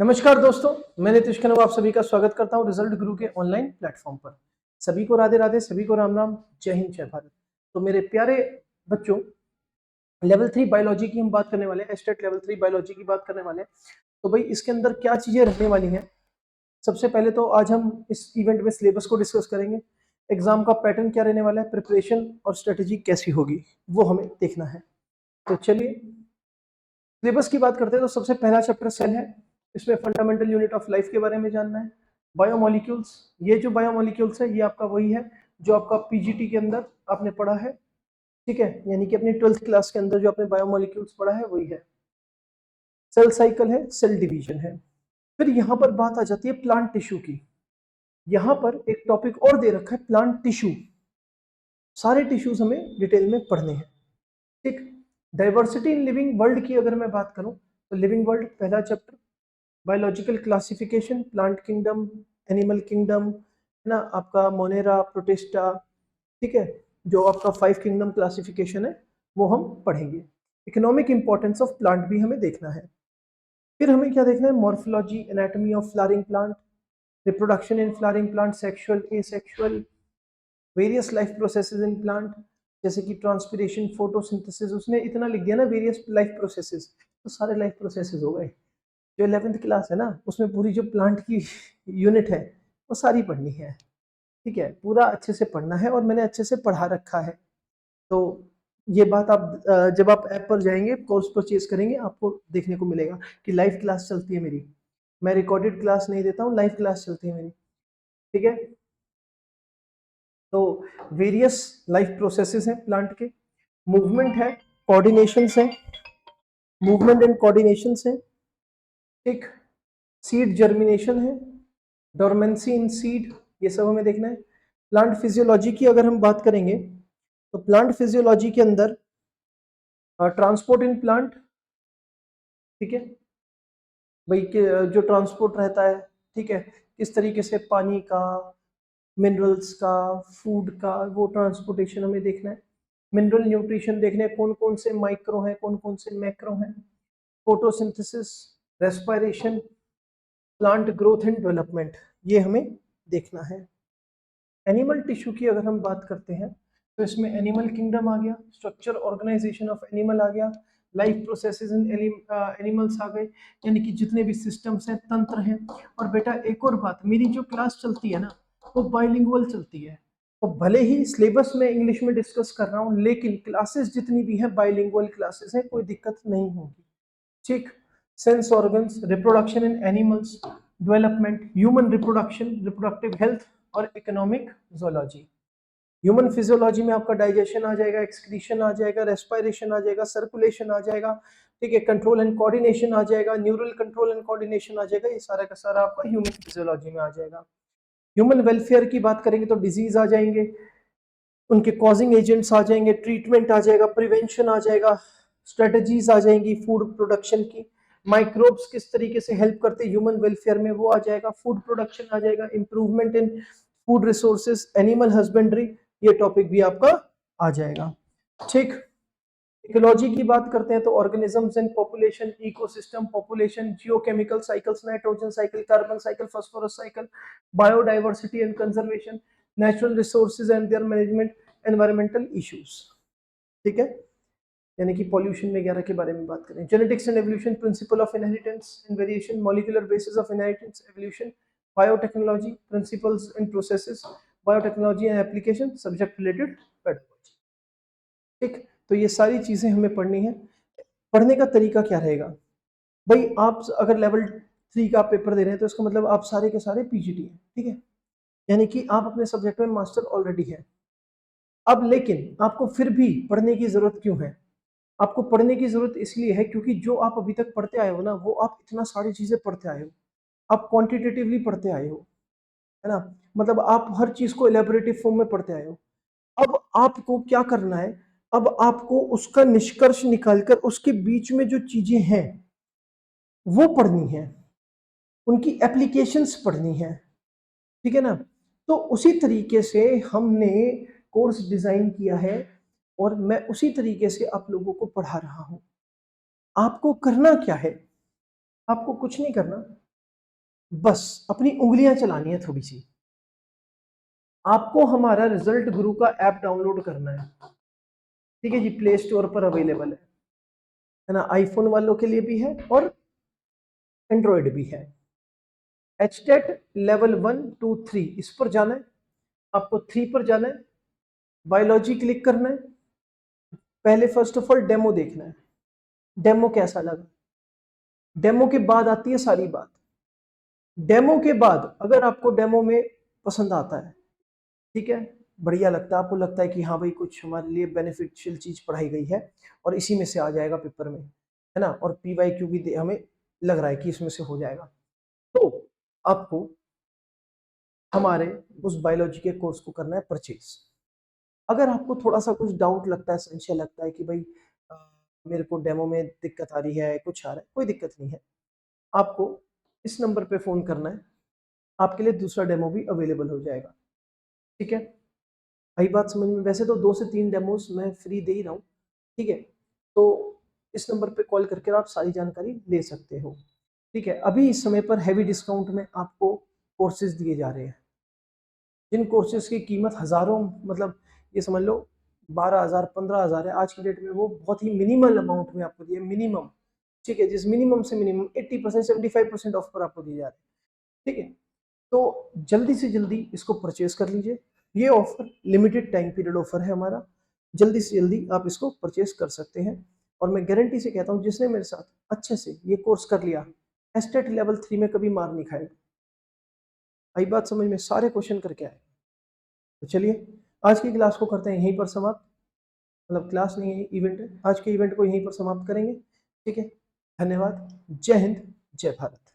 नमस्कार दोस्तों, मैं नीतीश खन्ना आप सभी का स्वागत करता हूं रिजल्ट गुरु के ऑनलाइन प्लेटफॉर्म पर। सभी को राधे राधे, सभी को राम राम, जय हिंद जय भारत। तो मेरे प्यारे बच्चों, लेवल 3 बायोलॉजी की हम बात करने वाले हैं, स्टेट लेवल 3 बायोलॉजी की बात करने वाले हैं। तो भाई इसके अंदर क्या चीजें रहने वाली हैं? सबसे पहले तो आज हम इस इवेंट में सिलेबस को डिस्कस करेंगे। एग्जाम का पैटर्न क्या रहने वाला है, प्रिपरेशन और स्ट्रेटेजी कैसी होगी वो हमें देखना है। तो चलिए सिलेबस की बात करते हैं। तो सबसे पहला चैप्टर सेल है। इसमें फंडामेंटल यूनिट ऑफ लाइफ के बारे में जानना है। बायोमोलिक्यूल्स, ये जो बायोमोलिक्यूल्स है ये आपका वही है जो आपका पीजीटी के अंदर आपने पढ़ा है, ठीक है, यानी कि अपनी 12th क्लास के अंदर जो आपने बायोमोलिक्यूल्स पढ़ा है वही है। सेल साइकिल है, सेल डिवीजन है। फिर यहाँ पर बात आ जाती है प्लांट टिश्यू की। यहाँ पर एक टॉपिक और दे रखा है, प्लांट टिश्यू। सारे टिश्यूज हमें डिटेल में पढ़ने हैं, ठीक। डाइवर्सिटी इन लिविंग वर्ल्ड की अगर मैं बात करूं तो लिविंग वर्ल्ड पहला chapter. Biological classification, plant kingdom, animal kingdom, है ना, आपका मोनेरा, प्रोटिस्टा, ठीक है, जो आपका 5 किंगडम क्लासिफिकेशन है वो हम पढ़ेंगे। इकोनॉमिक इंपॉर्टेंस ऑफ प्लांट भी हमें देखना है। फिर हमें क्या देखना है, morphology, anatomy of flowering plant, reproduction in flowering plant, sexual, asexual, various life processes in plant, जैसे कि ट्रांसपिरेशन, फोटोसिंथेसिस। उसने इतना लिख दिया ना वेरियस लाइफ प्रोसेसेस, तो सारे लाइफ प्रोसेसेस हो गए। जो 11th क्लास है ना उसमें पूरी जो प्लांट की यूनिट है वो सारी पढ़नी है, ठीक है, पूरा अच्छे से पढ़ना है और मैंने अच्छे से पढ़ा रखा है। तो ये बात आप जब आप ऐप पर जाएंगे, कोर्स परचेज करेंगे, आपको देखने को मिलेगा कि लाइव क्लास चलती है मेरी। मैं रिकॉर्डेड क्लास नहीं देता हूँ, लाइव क्लास चलती है मेरी, ठीक है। तो वेरियस लाइफ प्रोसेसेस हैं प्लांट के, मूवमेंट है, कोऑर्डिनेशन है, मूवमेंट एंड कोऑर्डिनेशन है, ठीक। सीड जर्मिनेशन है, डोरमेंसी इन सीड, ये सब हमें देखना है। प्लांट फिजियोलॉजी की अगर हम बात करेंगे तो प्लांट फिजियोलॉजी के अंदर ट्रांसपोर्ट इन प्लांट, ठीक है, भाई जो ट्रांसपोर्ट रहता है, ठीक है, किस तरीके से पानी का, मिनरल्स का, फूड का, वो ट्रांसपोर्टेशन हमें देखना है। मिनरल न्यूट्रिशन देखने हैं, कौन कौन से माइक्रो हैं, कौन कौन से मैक्रो हैं। Photosynthesis, respiration, plant growth and development, ये हमें देखना है। एनिमल टिश्यू की अगर हम बात करते हैं तो इसमें एनिमल किंगडम आ गया, स्ट्रक्चर ऑर्गेनाइजेशन ऑफ एनिमल आ गया, लाइफ प्रोसेसेस इन एनिमल्स आ गए, यानी कि जितने भी सिस्टम्स हैं, तंत्र हैं। और बेटा एक और बात, मेरी जो क्लास चलती है ना वो बाइलिंगुअल चलती है। तो भले ही सिलेबस में इंग्लिश में डिस्कस कर रहा हूँ लेकिन क्लासेस जितनी भी हैं बाइलिंगुअल क्लासेस हैं, कोई दिक्कत नहीं होगी, ठीक। Sense organs, reproduction in animals, development, human reproduction, reproductive health और इकोनॉमिक जोलॉजी। ह्यूमन फिजियोलॉजी में आपका डाइजेशन आ जाएगा, एक्सक्रीशन आ जाएगा, रेस्पिरेशन आ जाएगा, सर्कुलेशन आ जाएगा, ठीक है, कंट्रोल एंड कोऑर्डिनेशन आ जाएगा, न्यूरल कंट्रोल एंड कोऑर्डिनेशन आ जाएगा। ये सारा का सारा आपका ह्यूमन फिजियोलॉजी में आ जाएगा। ह्यूमन वेलफेयर की बात करेंगे तो डिजीज आ जाएंगे, उनके कॉजिंग एजेंट्स आ जाएंगे, ट्रीटमेंट आ जाएगा, प्रिवेंशन आ जाएगा, स्ट्रेटजीज आ जाएंगी फूड प्रोडक्शन की, माइक्रोब्स किस तरीके से हेल्प करते हैं ह्यूमन वेलफेयर में वो आ जाएगा, फूड प्रोडक्शन आ जाएगा, improvement in food resources, animal husbandry, ये टॉपिक भी आपका आ जाएगा, ठीक। इकोलॉजी की बात करते हैं तो organisms and population, ecosystem, population, geochemical cycles, nitrogen cycle, carbon cycle, phosphorus cycle, biodiversity and conservation, natural resources and there management, environmental issues, ठीक है, यानी कि पॉल्यूशन वगैरह के बारे में बात करें। Genetics and evolution, principle of inheritance and variation, molecular basis of inheritance, evolution, biotechnology, principles and processes, biotechnology and application, subject related pedology, ठीक। तो ये सारी चीजें हमें पढ़नी है। पढ़ने का तरीका क्या रहेगा भाई, आप अगर लेवल 3 का पेपर दे रहे हैं तो इसका मतलब आप सारे के सारे पीजीटी हैं, ठीक है, यानी कि आप अपने सब्जेक्ट में मास्टर ऑलरेडी है। अब लेकिन आपको फिर भी पढ़ने की जरूरत क्यों है? आपको पढ़ने की जरूरत इसलिए है क्योंकि जो आप अभी तक पढ़ते आए हो ना वो आप इतना सारी चीजें पढ़ते आए हो, आप क्वांटिटेटिवली पढ़ते आए हो, है ना, मतलब आप हर चीज को इलेबोरेटिव फॉर्म में पढ़ते आए हो। अब आपको क्या करना है, अब आपको उसका निष्कर्ष निकालकर उसके बीच में जो चीजें हैं वो पढ़नी है, उनकी एप्लीकेशंस पढ़नी है, ठीक है ना। तो उसी तरीके से हमने कोर्स डिजाइन किया है और मैं उसी तरीके से आप लोगों को पढ़ा रहा हूं। आपको करना क्या है? आपको कुछ नहीं करना, बस अपनी उंगलियां चलानी है थोड़ी सी। आपको हमारा रिजल्ट गुरु का ऐप डाउनलोड करना है, ठीक है जी, प्ले स्टोर पर अवेलेबल है ना, आईफोन वालों के लिए भी है और एंड्रॉयड भी है। एचटेट लेवल 1 2 3 इस पर जाना है, आपको 3 पर जाना है, बायोलॉजी क्लिक करना है। पहले फर्स्ट ऑफ ऑल डेमो देखना है, डेमो कैसा लगा। डेमो के बाद आती है सारी बात। डेमो के बाद अगर आपको डेमो में पसंद आता है, ठीक है, बढ़िया लगता है, आपको लगता है कि हाँ भाई कुछ हमारे लिए बेनिफिशियल चीज पढ़ाई गई है और इसी में से आ जाएगा पेपर में, है ना, और PYQ भी हमें लग रहा है कि इसमें से हो जाएगा, तो आपको हमारे उस बायोलॉजी के कोर्स को करना है परचेज। अगर आपको थोड़ा सा कुछ डाउट लगता है, संशय लगता है कि भाई अ, मेरे को डेमो में दिक्कत आ रही है, कुछ आ रहा है, कोई दिक्कत नहीं है, आपको इस नंबर पे फोन करना है, आपके लिए दूसरा डेमो भी अवेलेबल हो जाएगा, ठीक है। आई बात समझ में? वैसे तो 2 से 3 डेमोस मैं फ्री दे ही रहा हूँ, ठीक है, तो इस नंबर पे कॉल करके आप सारी जानकारी ले सकते हो, ठीक है। अभी इस समय पर हैवी डिस्काउंट में आपको कोर्सेज दिए जा रहे हैं, जिन कोर्सेज की कीमत हज़ारों, मतलब ये समझ लो 12,000 15,000 है आज की डेट में, वो बहुत ही मिनिमल अमाउंट में आपको दिए, मिनिमम, ठीक है, जिस मिनिमम से मिनिमम 80% 75% ऑफ पर आपको दिए जा रहे हैं, ठीक है। तो जल्दी से जल्दी इसको परचेज कर लीजिए, ये offer limited time period offer है हमारा, जल्दी से जल्दी आप इसको परचेज कर सकते हैं। और मैं गारंटी से कहता हूँ जिसने मेरे साथ अच्छे से ये कोर्स कर लिया, एस्टेट लेवल 3 में कभी मार नहीं खाएगा। आई बात समझ में? सारे क्वेश्चन करके आए। तो चलिए आज की क्लास को करते हैं यहीं पर समाप्त, मतलब क्लास नहीं है, इवेंट है, आज के इवेंट को यहीं पर समाप्त करेंगे, ठीक है। धन्यवाद। जय हिंद, जय भारत।